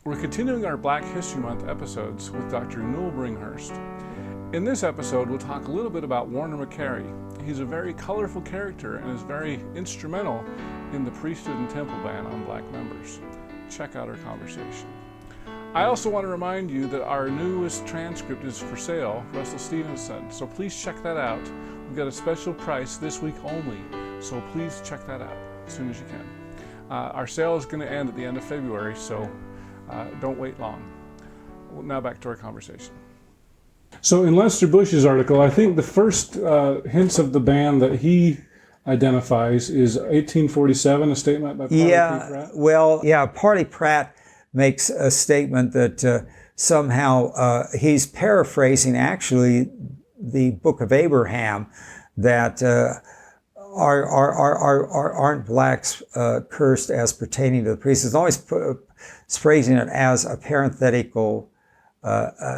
We're continuing our Black History Month episodes with Dr. Newell Bringhurst. In this episode, we'll talk a little bit about Warner McCary. He's a very colorful character and is very instrumental in the Priesthood and Temple ban on black members. Check out our conversation. I also want to remind you that our newest transcript is for sale, Russell Stevenson, so please check that out. We've got a special price this week only, so please check that out as soon as you can. Our sale is going to end at the end of February, so don't wait long. Now back to our conversation. So in Lester Bush's article, I think the first hints of the ban that he identifies is 1847, a statement by Harley Pratt. Harley Pratt makes a statement that somehow he's paraphrasing actually the Book of Abraham, that aren't blacks cursed as pertaining to the priests. It's always phrasing it as a parenthetical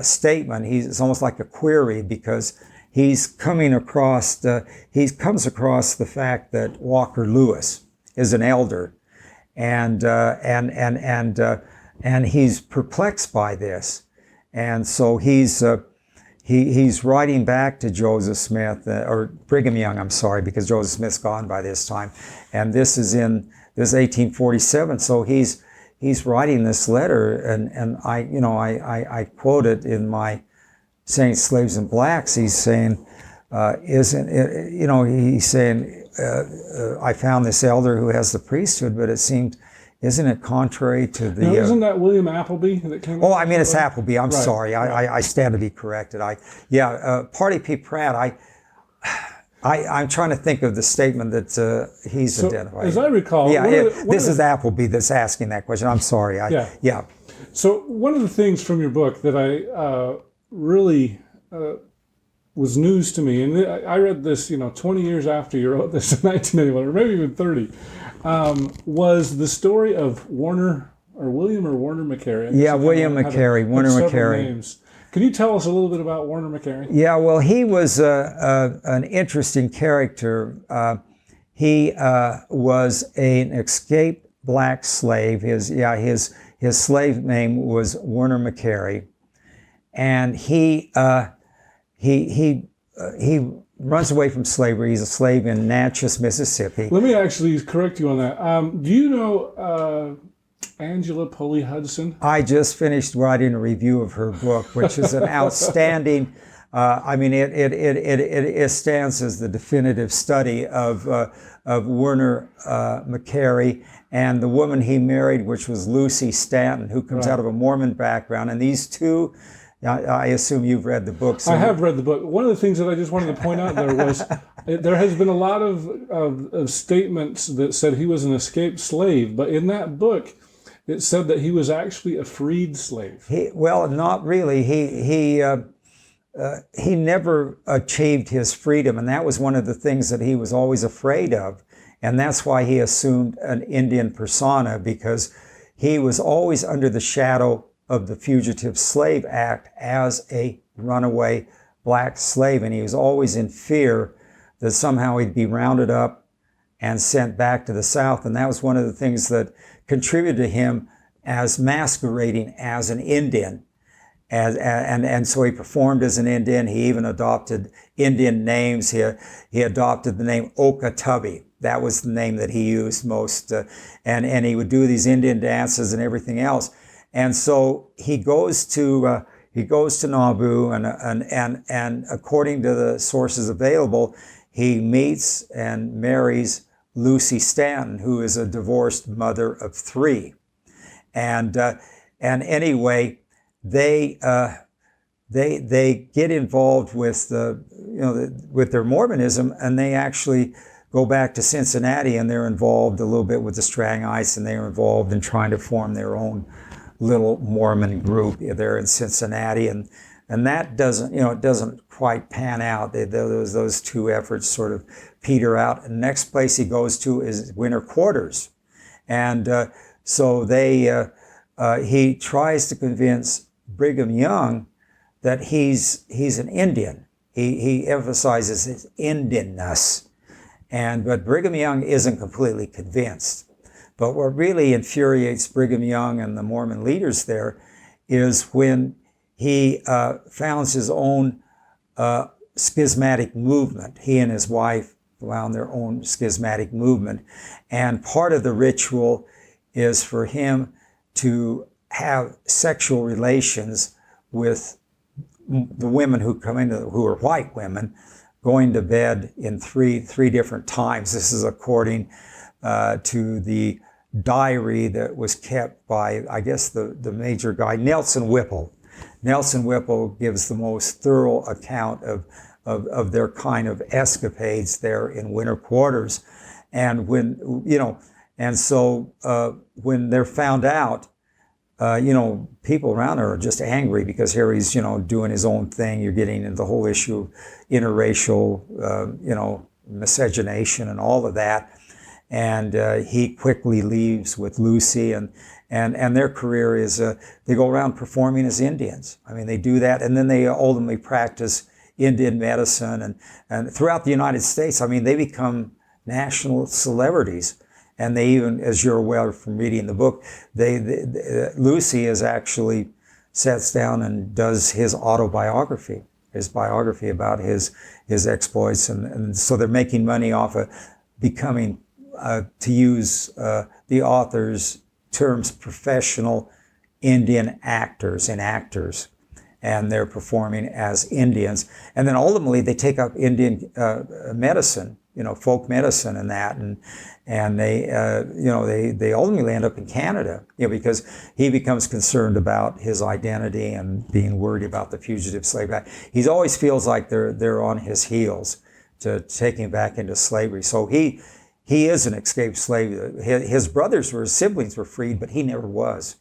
statement. It's almost like a query, because he comes across the fact that Walker Lewis is an elder, and he's perplexed by this, and so he's writing back to Joseph Smith, or Brigham Young, I'm sorry, because Joseph Smith's gone by this time, and this is 1847. So he's writing this letter, and I quote it in my saying Slaves and Blacks. He's saying, I found this elder who has the priesthood, but it seemed, isn't it contrary to the... Now, isn't that William Appleby that came out? Oh, I mean, it's Appleby. I'm right. sorry. I stand to be corrected. Harley P. Pratt, I'm trying to think of the statement that he's identified. As I recall... this is Appleby that's asking that question. I'm sorry. So one of the things from your book that I really was news to me, and I read this 20 years after you wrote this in 1981, or maybe even 30, was the story of Warner McCary. William McCary. Warner McCary. Names. Can you tell us a little bit about Warner McCary? Yeah, well, he was an interesting character. He was an escaped black slave. His slave name was Warner McCary, and he runs away from slavery. He's a slave in Natchez, Mississippi. Let me actually correct you on that. Do you know Angela Pulley Hudson? I just finished writing a review of her book, which is an outstanding. It stands as the definitive study of Warner McCary and the woman he married, which was Lucy Stanton, who comes out of a Mormon background. And these two, I assume you've read the book. So I have read the book. One of the things that I just wanted to point out there was there has been a lot of statements that said he was an escaped slave, but in that book, it said that he was actually a freed slave. Not really. He never achieved his freedom, and that was one of the things that he was always afraid of, and that's why he assumed an Indian persona, because he was always under the shadow of the Fugitive Slave Act as a runaway black slave, and he was always in fear that somehow he'd be rounded up and sent back to the South, and that was one of the things that contributed to him as masquerading as an Indian. And so he performed as an Indian. He even adopted Indian names. He adopted the name Okatubby. That was the name that he used most. And he would do these Indian dances and everything else. And so he goes to Nauvoo, and according to the sources available, he meets and marries Lucy Stanton, who is a divorced mother of three. And anyway, they get involved with with their Mormonism, and they actually go back to Cincinnati, and they're involved a little bit with the Strangites, and they're involved in trying to form their own little Mormon group there in Cincinnati, and that doesn't quite pan out. Those two efforts sort of peter out. And the next place he goes to is winter quarters, and so he tries to convince Brigham Young that he's an Indian. He emphasizes his Indianness, but Brigham Young isn't completely convinced. But what really infuriates Brigham Young and the Mormon leaders there is when he founds his own schismatic movement. He and his wife found their own schismatic movement. And part of the ritual is for him to have sexual relations with the women who come into, who are white women, going to bed in three different times. This is according to the diary that was kept by, I guess, the major guy, Nelson Whipple. Nelson Whipple gives the most thorough account of their kind of escapades there in winter quarters. And when, you know, and so when they're found out, you know, people around her are just angry because here he's, you know, doing his own thing. You're getting into the whole issue of interracial, you know, miscegenation and all of that. And he quickly leaves with Lucy, and their career is, they go around performing as Indians. I mean, they do that, and then they ultimately practice Indian medicine, and throughout the United States, I mean, they become national celebrities. And they even, as you're aware from reading the book, Lucy is actually sits down and does his autobiography, his biography about his exploits. And so they're making money off of becoming, to use the author's terms, professional Indian actors and actors. And they're performing as Indians. And then ultimately they take up Indian medicine, you know, folk medicine and that, and they, you know, they ultimately end up in Canada, you know, because he becomes concerned about his identity and being worried about the Fugitive Slave Act. He always feels like they're on his heels to take him back into slavery. So he is an escaped slave. His brothers his siblings were freed, but he never was.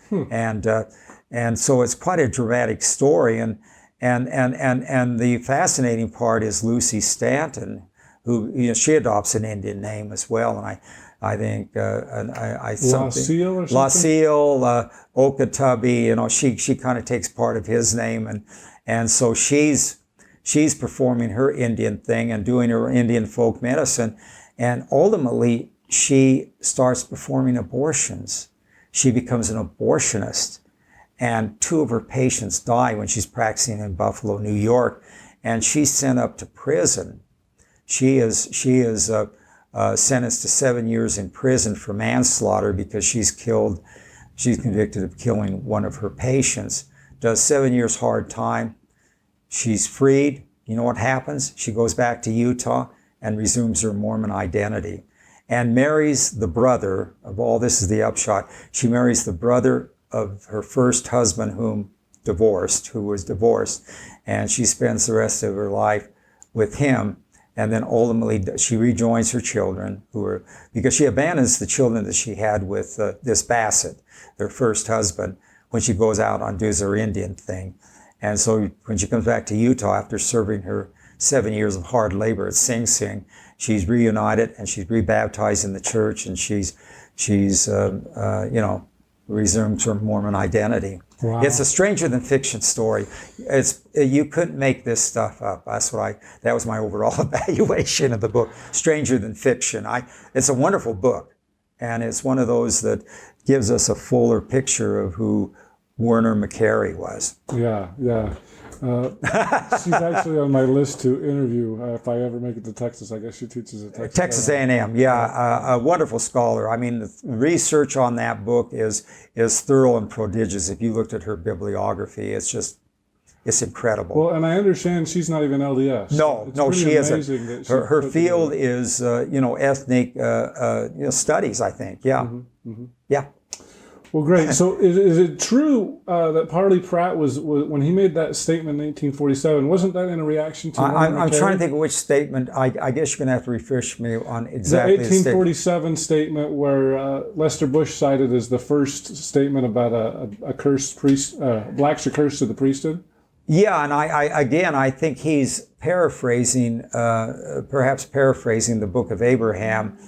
And so it's quite a dramatic story. And the fascinating part is Lucy Stanton, who, you know, she adopts an Indian name as well, and I think Lacille, Okatubby, you know, she kind of takes part of his name, and so she's performing her Indian thing and doing her Indian folk medicine, and ultimately she starts performing abortions. She becomes an abortionist, and 2 of her patients die when she's practicing in Buffalo, New York, and she's sent up to prison. She is sentenced to 7 years in prison for manslaughter because she's convicted of killing one of her patients. Does 7 years hard time. She's freed. You know what happens? She goes back to Utah and resumes her Mormon identity and marries the brother of all. This is the upshot. She marries the brother of her first husband who was divorced, and she spends the rest of her life with him. And then ultimately she rejoins her children, because she abandons the children that she had with this Bassett, their first husband, when she goes out and does her Indian thing. And so when she comes back to Utah after serving her 7 years of hard labor at Sing Sing, she's reunited and she's rebaptized in the church, and she's you know, resumed her Mormon identity. Wow. It's a stranger than fiction story. You couldn't make this stuff up. That was my overall evaluation of the book. Stranger than fiction. It's a wonderful book, and it's one of those that gives us a fuller picture of who Warner McCary was. Yeah. She's actually on my list to interview if I ever make it to Texas. I guess she teaches at Texas A&M. Yeah, a wonderful scholar. I mean, the research on that book is thorough and prodigious. If you looked at her bibliography, it's incredible. Well, and I understand she's not even LDS. No, she isn't. Her field is you know, ethnic you know, studies, I think. Yeah, yeah. Well, great. So is it true that Harley Pratt was when he made that statement in 1847, wasn't that in a reaction to I'm trying to think of which statement. I guess you're going to have to refresh me on exactly the 1847 statement where Lester Bush cited as the first statement about a cursed priest, blacks are cursed to the priesthood. Yeah, and I think he's paraphrasing, perhaps paraphrasing the Book of Abraham.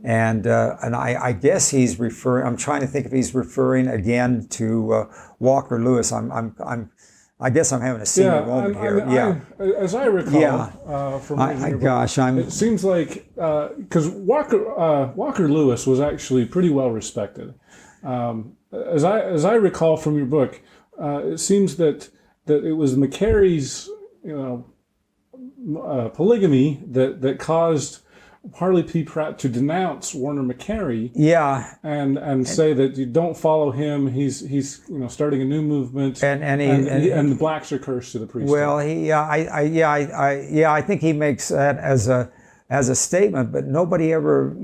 And I guess he's referring. I'm trying to think if he's referring again to Walker Lewis. I'm I guess I'm having a senior moment here. As I recall, from reading your book, it seems like because Walker Lewis was actually pretty well respected. As I recall from your book, it seems that it was McCary's polygamy that caused Harley Pratt to denounce Warner McCary. Yeah, and say that you don't follow him. He's starting a new movement, and the blacks are cursed to the priesthood. Well, I think he makes that as a statement, but nobody ever,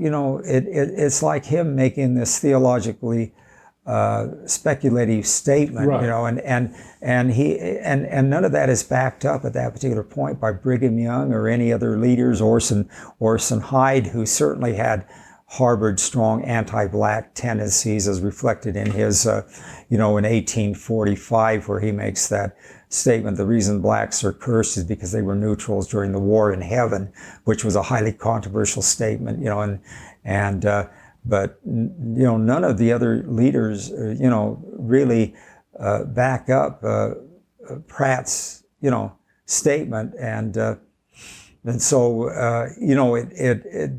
it's like him making this theologically speculative statement, right. And none of that is backed up at that particular point by Brigham Young or any other leaders. Orson Hyde, who certainly had harbored strong anti-black tendencies, as reflected in his, in 1845, where he makes that statement: the reason blacks are cursed is because they were neutrals during the war in heaven, which was a highly controversial statement, but none of the other leaders, really back up Pratt's, statement, and so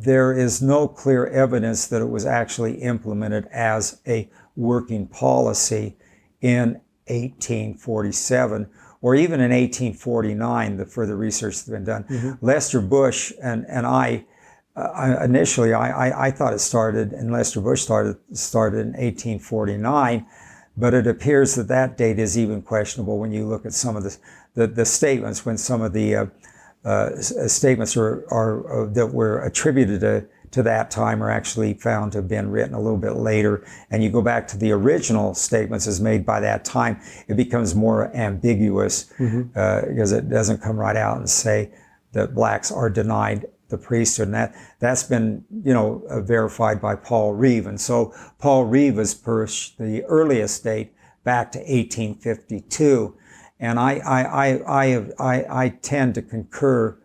there is no clear evidence that it was actually implemented as a working policy in 1847 or even in 1849. The further research that's been done. Mm-hmm. Lester Bush and I. Initially, I thought it started, and Lester Bush started in 1849, but it appears that date is even questionable when you look at some of the statements, when some of the statements are that were attributed to that time are actually found to have been written a little bit later, and you go back to the original statements as made by that time, it becomes more ambiguous. Mm-hmm. Because it doesn't come right out and say that blacks are denied the priesthood, and that's been verified by Paul Reeve, and so Paul Reeve has pushed the earliest date back to 1852, and I tend to concur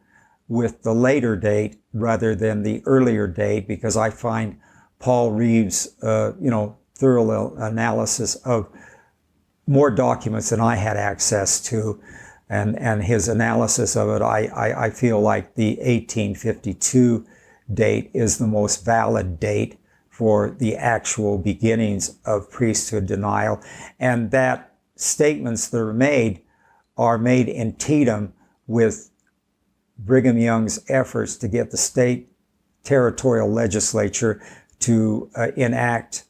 with the later date rather than the earlier date, because I find Paul Reeve's thorough analysis of more documents than I had access to. And his analysis of it, I feel like the 1852 date is the most valid date for the actual beginnings of priesthood denial, and that statements that are made in tandem with Brigham Young's efforts to get the state territorial legislature to enact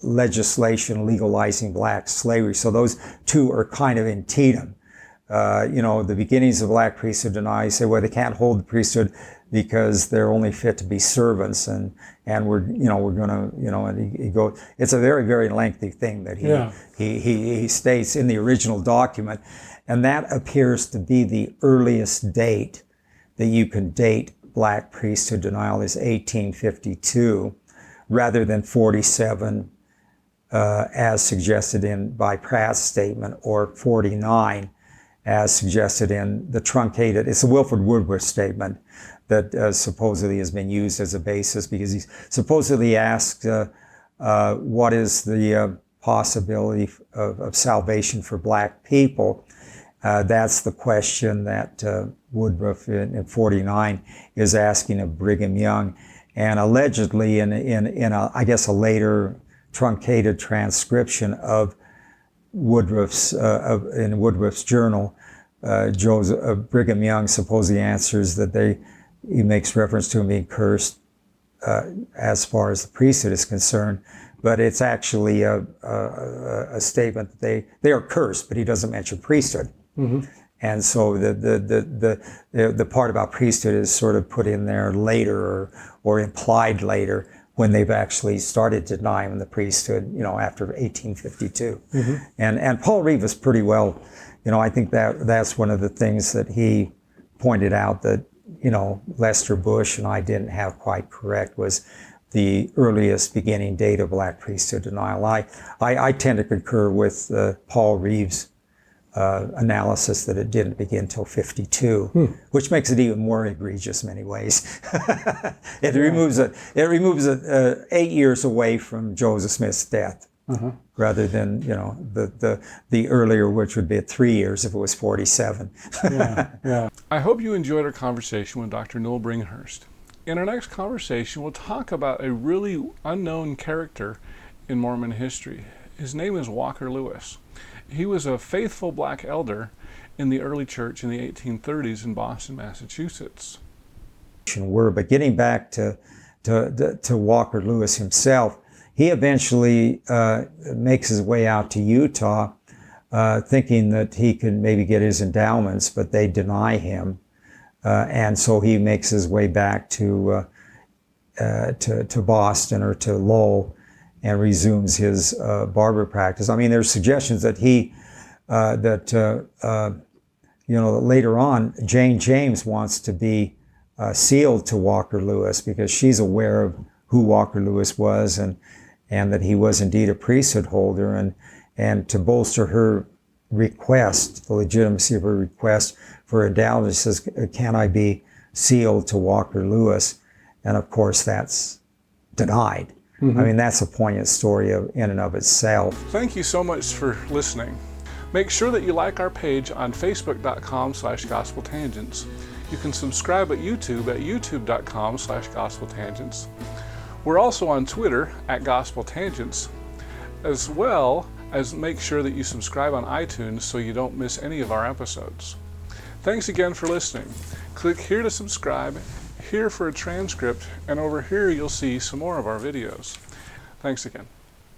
legislation legalizing black slavery. So those two are kind of in tandem. The beginnings of black priesthood denial, you say, well, they can't hold the priesthood because they're only fit to be servants, and we're gonna, and he goes, it's a very, very lengthy thing that he states in the original document, and that appears to be the earliest date that you can date black priesthood denial is 1852, rather than 47, as suggested by Pratt's statement, or 49. As suggested in the truncated, it's a Wilford Woodruff statement that supposedly has been used as a basis, because he supposedly asked, what is the possibility of salvation for black people? That's the question that Woodruff in 49 is asking of Brigham Young. And allegedly in a later truncated transcription of Woodruff's in Woodruff's journal, Brigham Young supposedly answers that he makes reference to him being cursed as far as the priesthood is concerned, but it's actually a statement that they are cursed, but he doesn't mention priesthood. Mm-hmm. And so the part about priesthood is sort of put in there later or implied later, when they've actually started denying the priesthood, after 1852. Mm-hmm. And Paul Reeve is pretty well, I think that's one of the things that he pointed out that, Lester Bush and I didn't have quite correct, was the earliest beginning date of black priesthood denial. I tend to concur with Paul Reeve's analysis that it didn't begin until 52, which makes it even more egregious in many ways. It removes it 8 years away from Joseph Smith's death. rather than, you know, the earlier, which would be at 3 years if it was 47. Yeah. I hope you enjoyed our conversation with Dr. Newell Bringhurst. In our next conversation, we'll talk about a really unknown character in Mormon history. His name is Walker Lewis. He was a faithful black elder in the early church in the 1830s in Boston, Massachusetts. But getting back to Walker Lewis himself, he eventually makes his way out to Utah, thinking that he could maybe get his endowments, but they deny him. And so he makes his way back to Boston or to Lowell and resumes his barber practice. I mean, there's suggestions that later on, Jane James wants to be sealed to Walker Lewis because she's aware of who Walker Lewis was and that he was indeed a priesthood holder, and to bolster her request, the legitimacy of her request for endowment, she says, can I be sealed to Walker Lewis? And of course that's denied. I mean, that's a poignant story in and of itself. Thank you so much for listening. Make sure that you like our page on facebook.com/gospeltangents. You can subscribe at youtube.com/gospeltangents. We're also on Twitter @gospeltangents, as well as make sure that you subscribe on iTunes so you don't miss any of our episodes. Thanks again for listening. Click here to subscribe, here for a transcript, and over here you'll see some more of our videos. Thanks again.